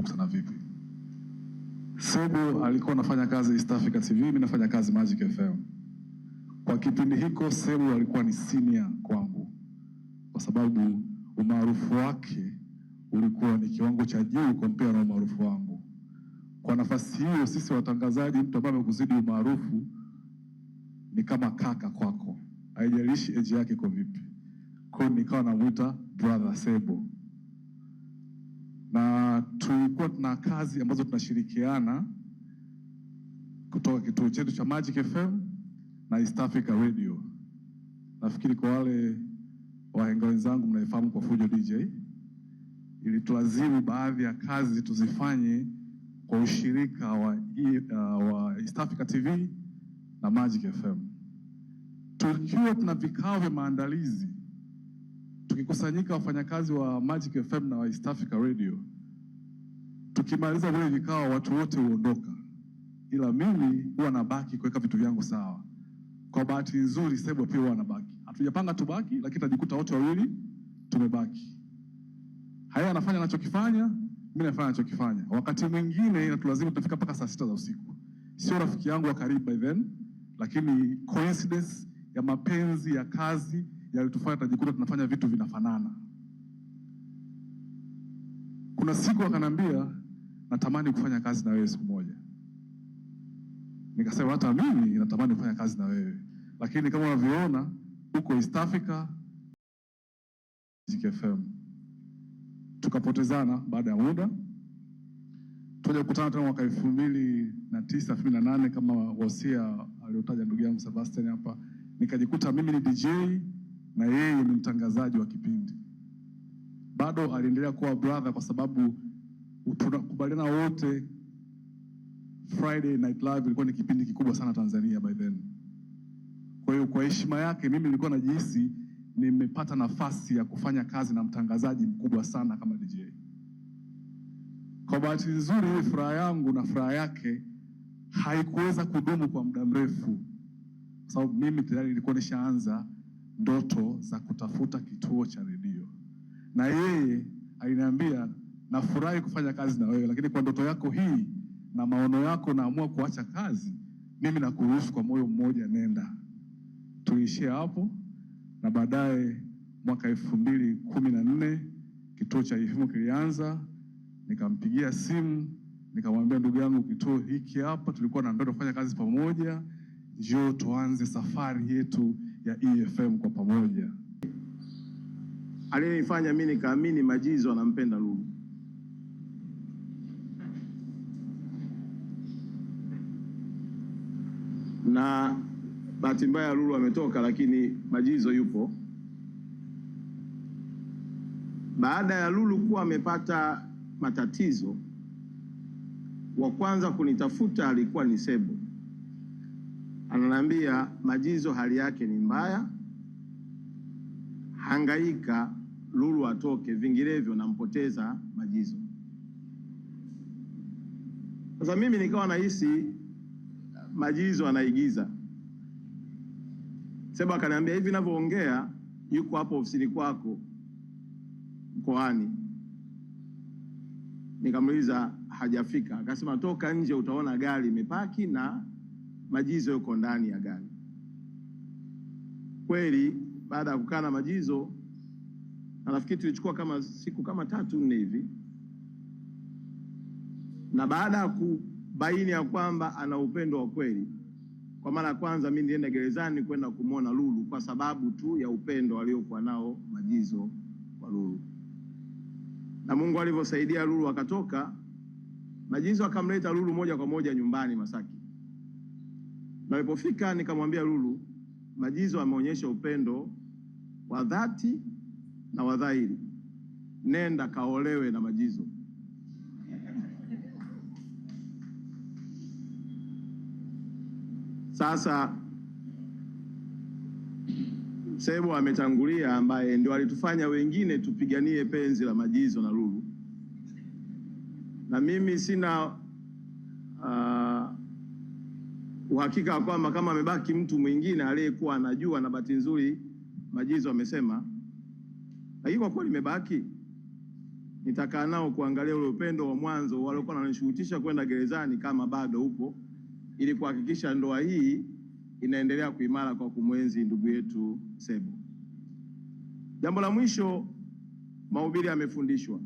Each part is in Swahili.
tulikutana vipi. Sebo alikuwa anafanya kazi East Africa TV, mimi nafanya kazi Magic FM. Kwa kipindi hiko Sebo alikuwa ni senior kwangu, kwa sababu umaarufu wake ulikuwa ni kiwango cha juu compare na umaarufu wangu. Kwa nafasi hiyo, sisi watangazaji, mtu ambaye amekuzidi umaarufu ni kama kaka kwako, haijalishi age yake kwa vipi. Kwa hiyo nikawa namuita brother Sebo, na tulikuwa tuna kazi ambazo tunashirikiana kutoka kituo chetu cha Magic FM na East Africa Radio. Nafikiri kwa wale wahenga wenzangu mnaifahamu kwa Fujo DJ, ili tuazimu baadhi ya kazi tuzifanye kwa ushirika wa East Africa TV na Magic FM. Tukiwa tuna vikao vya maandalizi, tukikusanyika wafanyakazi wa Magic FM na wa East Africa Radio, tukimaliza vile vikao watu wote huondoka, ila mimi huwa nabaki kuweka vitu vyangu sawa. Kwa bahati nzuri Sebo pia huwa anabaki. Hatujapanga tubaki, lakini tajikuta wote wawili tumebaki. Haya anafanya anachokifanya, mimi nafanya anachokifanya. Wakati mwingine inatulazimu tutafika mpaka saa 6 za usiku. Sio rafiki yangu wa karibu by then, lakini coincidence ya mapenzi ya kazi yalitufanya tajikuta tunafanya vitu vinafanana. Kuna siku akanambia, natamani kufanya kazi na wewe siku moja. Nikasema hata mimi natamani kufanya kazi na wewe, lakini kama unavyoona huko East Africa Magic FM. Tukapotezana baada ya muda. Tuja kukutana tena mwaka 2009 2008 kama wasia aliotaja ndugu yangu Sebastian hapa. Nikajikuta mimi ni DJ na yeye ni mtangazaji wa kipindi. Bado aliendelea kuwa brother kwa sababu tunakubaliana wote Friday Night Live ilikuwa ni kipindi kikubwa sana Tanzania by then. Kwa hiyo kwa heshima yake mimi nilikuwa najihisi nimepata nafasi ya kufanya kazi na mtangazaji mkubwa sana kama DJ. Kwa bahati nzuri ile furaha yangu na furaha yake haikuweza kudumu kwa muda mrefu, sababu mimi tayari nilikuwa nishaanza ndoto za kutafuta kituo cha redio. Na yeye aliniambia, nafurahi kufanya kazi na wewe, lakini kwa ndoto yako hii na maono yako naamua kuacha kazi, mimi nakuruhusu kwa moyo mmoja, nenda. Tuliishia hapo, na baadaye mwaka 2014 kituo cha FM kilianza. Nikampigia simu, nikamwambia ndugu yangu, kituo hiki hapa tulikuwa na ndoto kufanya kazi pamoja, njoo tuanze safari yetu ya EFM kwa pamoja. Alinifanya mimi nikaamini Majizo anampenda Lulu. Na bahati mbaya Lulu ametoka, lakini Majizo yupo. Baada ya Lulu kuwa amepata matatizo, wa kwanza kunitafuta alikuwa ni Sebo. Ananiambia Majizo hali yake ni mbaya, hangaika Lulu atoke, vinginevyo nampoteza Majizo. Sasa mimi nikawa nahisi Majizo anaigiza. Sebo akaniambia, hivi ninavyoongea yuko hapo ofisini kwako mkoani. Nikamuuliza, hajafika? Akasema, toka nje utaona gari imepaki na Majizo yuko ndani ya gari. Kweli baada ya kukaa na Majizo, na nafikiri tulichukua kama siku kama 3-4 hivi, na baada ya kubaini ya kwamba ana upendo wa kweli, kwa mara ya kwanza mimi nilienda gerezani kwenda kumwona Lulu kwa sababu tu ya upendo aliokuwa nao Majizo kwa Lulu. Na Mungu alivyosaidia Lulu akatoka, Majizo akamleta Lulu moja kwa moja nyumbani Masaki. Na alipofika nikamwambia Lulu, Majizo ameonyesha upendo wa dhati na wa dhahiri, nenda kaolewe na Majizo. Sasa Sebo ametangulia, ambaye ndio alitufanya wengine tupiganie penzi la Majizo na Lulu. Na mimi sina uhakika kwamba kama amebaki mtu mwingine aliyekuwa anajua, na bahati nzuri Majizo amesema, lakini kwa kweli nimebaki. nitakaa nao kuangalia ule upendo wa mwanzo waliokuwa wananishurutisha kwenda gerezani kama bado upo, ili kuhakikisha ndoa hii inaendelea kuimara kwa kumwenzi ndugu yetu Sebo. Jambo la mwisho, mahubiri yamefundishwa,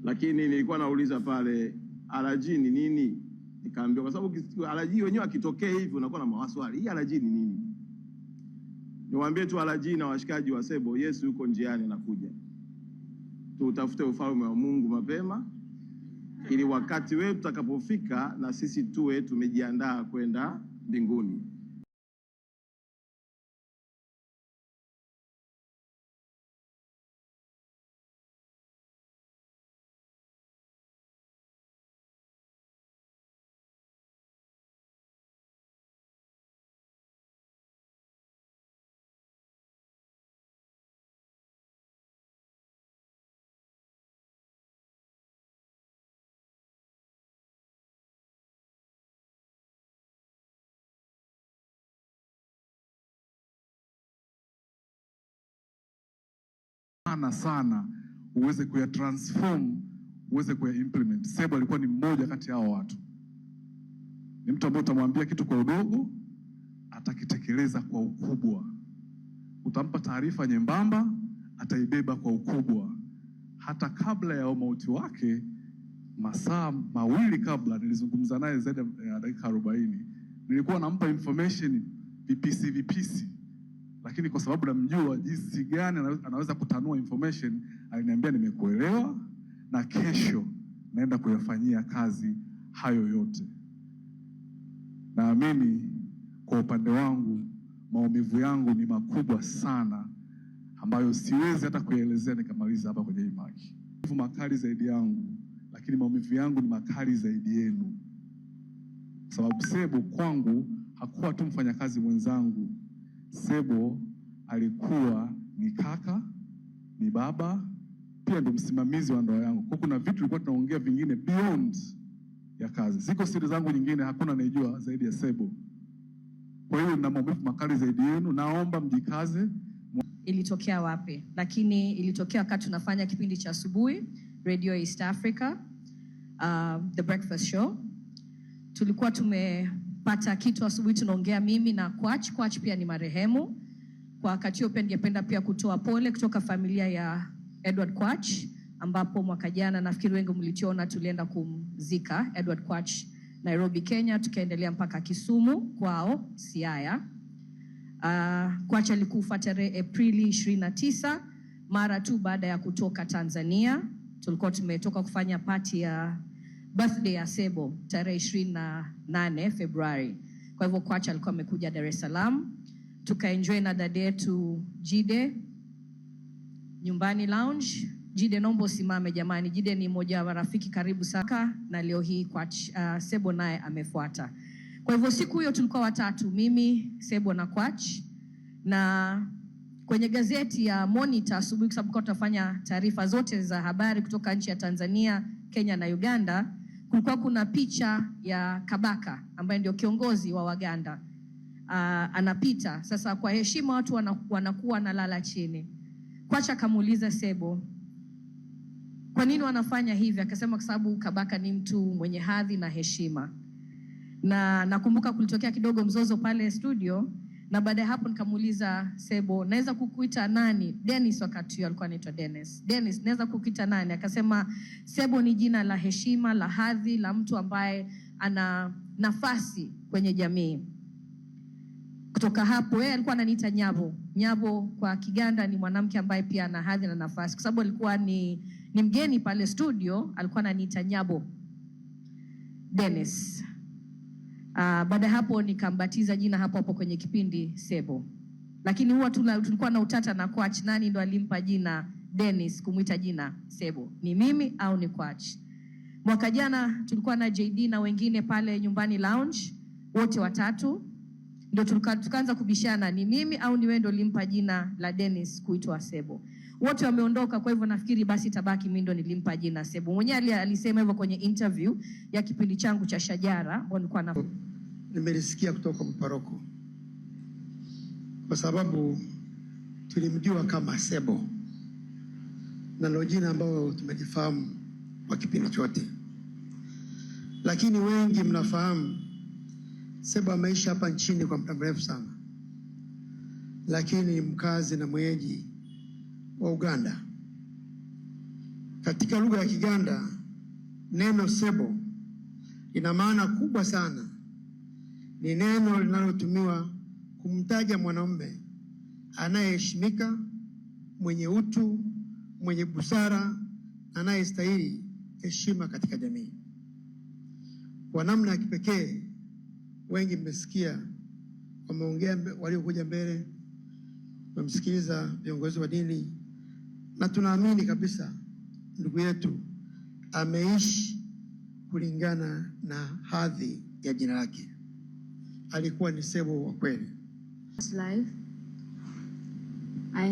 lakini nilikuwa nauliza pale alaji ni nini? Nikaambiwa kwa sababu alaji wenyewe akitokea hivi unakuwa na maswali, hii alaji ni nini? Niwaambie tu alaji na washikaji wa Sebo, Yesu yuko njiani anakuja. Tutafute ufalme wa Mungu mapema, ili wakati wetu utakapofika na sisi tuwe tumejiandaa kwenda mbinguni. sana uweze kuyatransform, uweze kuya-implement. Sebo alikuwa ni mmoja kati ya hao watu. Ni mtu ambaye utamwambia kitu kwa udogo, atakitekeleza kwa ukubwa. Utampa taarifa nyembamba, ataibeba kwa ukubwa. Hata kabla ya mauti wake, masaa mawili kabla, nilizungumza naye zaidi ya dakika 40. Nilikuwa nampa information vipisi, lakini kwa sababu namjua jinsi gani anaweza kutanua information, aliniambia nimekuelewa na kesho naenda kuyafanyia kazi hayo yote. Naamini kwa upande wangu maumivu yangu ni makubwa sana, ambayo siwezi hata kuelezea nikamaliza hapa kwenye hii maki. Maumivu makali zaidi yangu, lakini maumivu yangu ni makali zaidi yenu. Sababu Sebo kwangu hakuwa tu mfanyakazi mwenzangu. Sebo alikuwa ni kaka, ni baba, pia ndo msimamizi wa ndoa yangu. Kwa kuna vitu tulikuwa tunaongea vingine beyond ya kazi. Ziko siri zangu nyingine hakuna anayejua zaidi ya Sebo. Kwa hiyo na maumivu makali zaidi yenu, naomba mjikaze. Ilitokea wapi? Lakini ilitokea wakati tunafanya kipindi cha asubuhi Radio East Africa, The Breakfast Show. Tulikuwa tumepata kitu asubuhi, tunaongea mimi na Kwach pia ni marehemu. Kwa wakati huo ningependa pia kutoa pole kutoka familia ya Edward Kwach, ambapo mwaka jana nafikiri wengi mlichiona tulienda kumzika Edward Kwach Nairobi, Kenya, tukaendelea mpaka Kisumu kwao Siaya. Kwach alikufa tarehe Aprili 29 mara tu baada ya kutoka Tanzania. Tulikuwa tumetoka kufanya party ya birthday ya Sebo tarehe 28 Februari. Kwa hivyo Kwach alikuwa amekuja Dar es Salaam. Tukaenjoy na dada yetu Jide nyumbani lounge. Jide, naomba usimame jamani. Jide ni mmoja wa rafiki karibu sana, na leo hii Kwach Sebo naye amefuata. Kwa hivyo siku hiyo tulikuwa watatu, mimi, Sebo na Kwach. Na kwenye gazeti ya Monitor asubuhi, kwa sababu tunafanya taarifa zote za habari kutoka nchi ya Tanzania, Kenya na Uganda, kulikuwa kuna picha ya Kabaka ambaye ndio kiongozi wa Waganda. Anapita. Sasa kwa heshima watu wanakuwa nalala chini. Kwach akamuuliza Sebo, kwa nini wanafanya hivi? Akasema kwa sababu Kabaka ni mtu mwenye hadhi na heshima. Na nakumbuka kulitokea kidogo mzozo pale studio, na baada ya hapo nikamuuliza Sebo, naweza kukuita nani? Dennis wakati huo alikuwa anaitwa Dennis. Dennis, naweza kukuita nani? Akasema Sebo ni jina la heshima, la hadhi, la mtu ambaye ana nafasi kwenye jamii. Kutoka hapo yeye alikuwa ananiita Nyabo. Nyabo kwa Kiganda ni mwanamke ambaye pia ana hadhi na nafasi. Kwa sababu alikuwa ni mgeni pale studio, alikuwa ananiita Nyabo Dennis. Baada hapo nikambatiza jina hapo kwenye kipindi Sebo. Lakini huwa tulikuwa na utata na Kwach, nani ndo alimpa jina Dennis kumuita jina Sebo? Ni mimi au ni Kwach? Mwaka jana tulikuwa na JD na wengine pale nyumbani lounge, wote watatu. Ndio tukaanza kubishana, ni mimi au ni wewe ndo limpa jina la Dennis kuitwa Sebo. Wote wameondoka, kwa hivyo nafikiri basi tabaki mimi ndo nilimpa jina Sebo. Mwenyewe alisema hivyo kwenye interview ya kipindi changu cha Shajara ambao nilikuwa na nimelisikia kutoka mparoko, kwa sababu tulimjua kama Sebo. na ndio jina ambao tumejifahamu kwa kipindi chote, lakini wengi mnafahamu Sebo ameishi hapa nchini kwa muda mrefu sana, lakini mkazi na mwenyeji wa Uganda. Katika lugha ya Kiganda neno Sebo ina maana kubwa sana. Ni neno linalotumiwa kumtaja mwanaume anayeheshimika, mwenye utu, mwenye busara, anayestahili heshima katika jamii. Kwa namna ya kipekee, wengi mmesikia wameongea, waliokuja mbele, tumemsikiliza viongozi wa dini, na tunaamini kabisa ndugu yetu ameishi kulingana na hadhi ya jina lake. Alikuwa ni Sebo wa kweli. Life. I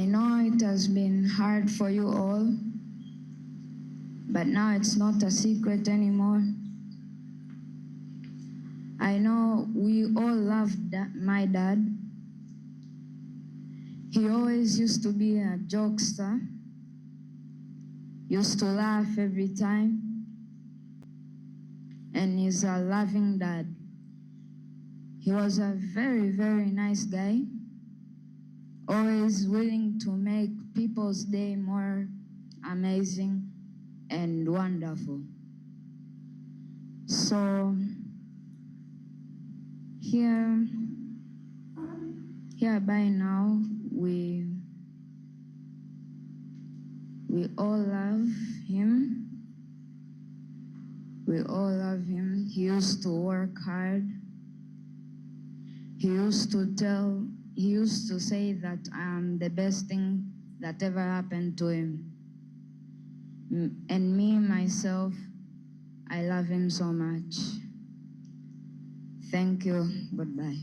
know it has been hard for you all, but now it's not a secret anymore. I know we all loved my dad. He always used to be a jokester, used to laugh every time, and he's a loving dad. He was a very, very nice guy, always willing to make people's day more amazing and wonderful. So hereby now we all love him. We all love him. He used to work hard. He used to say that I'm the best thing that ever happened to him. And me, myself, I love him so much. Thank you. Goodbye.